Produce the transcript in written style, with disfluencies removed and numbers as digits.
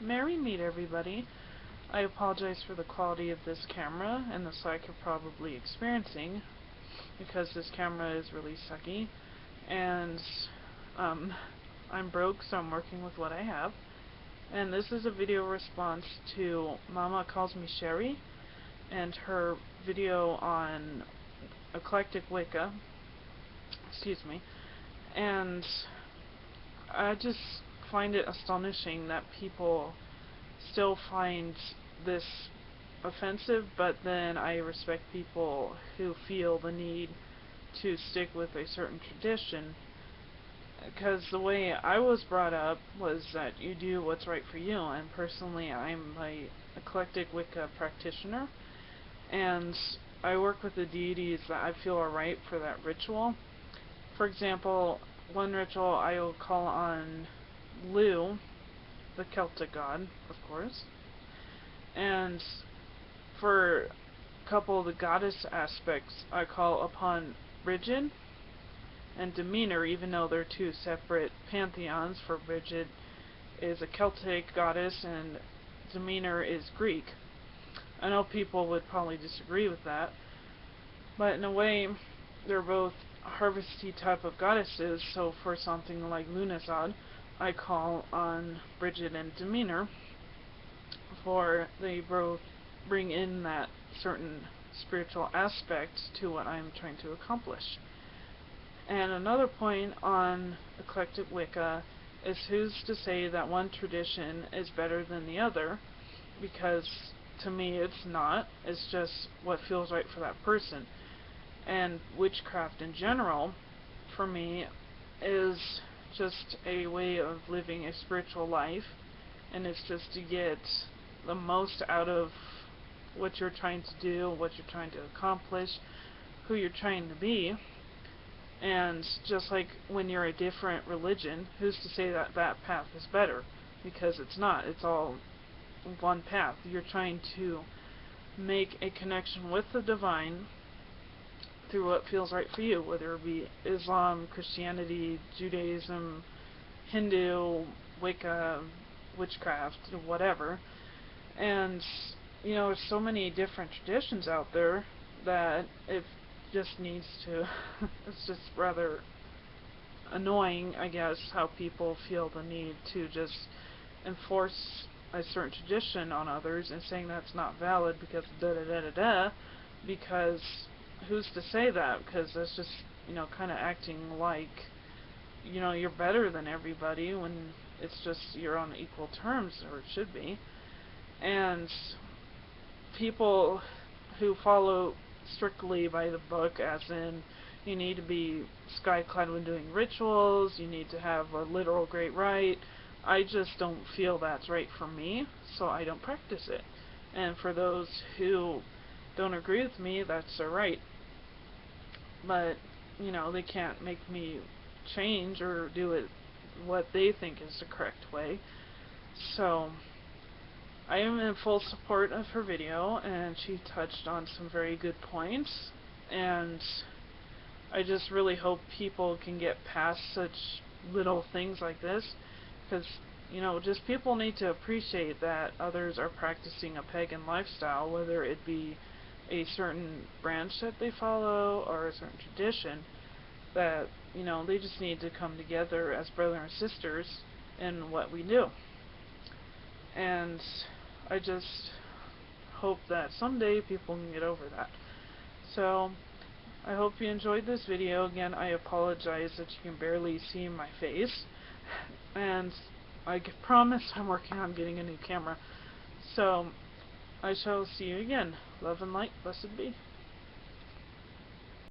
Merry meet everybody. I apologize for the quality of this camera and the lag you're probably experiencing because this camera is really sucky and I'm broke, so I'm working with what I have. And this is a video response to Mama Calls Me Sherry and her video on Eclectic Wicca. Excuse me. And I just find it astonishing that people still find this offensive, but then I respect people who feel the need to stick with a certain tradition, because the way I was brought up was that you do what's right for you, and personally I'm an eclectic Wicca practitioner, and I work with the deities that I feel are right for that ritual. For example, one ritual I will call on Lu, the Celtic god, of course, and for a couple of the goddess aspects I call upon Bridget and Demeanor, even though they're two separate pantheons. For Bridget is a Celtic goddess and Demeanor is Greek. I know people would probably disagree with that, but in a way they're both harvesty type of goddesses, so for something like Lunazad, I call on Bridget and Demeanor, for they both bring in that certain spiritual aspect to what I'm trying to accomplish. And another point on Eclectic Wicca is who's to say that one tradition is better than the other, because to me it's not. It's just what feels right for that person. And witchcraft in general, for me, is just a way of living a spiritual life, and it's just to get the most out of what you're trying to do, what you're trying to accomplish, who you're trying to be. And just like when you're a different religion, who's to say that that path is better? Because it's not. It's all one path. You're trying to make a connection with the divine through what feels right for you, whether it be Islam, Christianity, Judaism, Hindu, Wicca, witchcraft, whatever. And you know, there's so many different traditions out there that it just needs to it's just rather annoying, I guess, how people feel the need to just enforce a certain tradition on others and saying that's not valid because da da da da da, because who's to say that? Because that's just, you know, kind of acting like, you know, you're better than everybody when it's just you're on equal terms, or it should be. And people who follow strictly by the book, as in you need to be sky-clad when doing rituals, you need to have a literal great rite, I just don't feel that's right for me, so I don't practice it. And for those who don't agree with me, that's their right. But, you know, they can't make me change or do it what they think is the correct way. So I am in full support of her video, and she touched on some very good points, and I just really hope people can get past such little things like this, because, you know, just people need to appreciate that others are practicing a pagan lifestyle, whether it be a certain branch that they follow or a certain tradition, that, you know, they just need to come together as brothers and sisters in what we do. And I just hope that someday people can get over that. So I hope you enjoyed this video. Again, I apologize that you can barely see my face, and I promise I'm working on getting a new camera. So I shall see you again. Love and light, blessed be.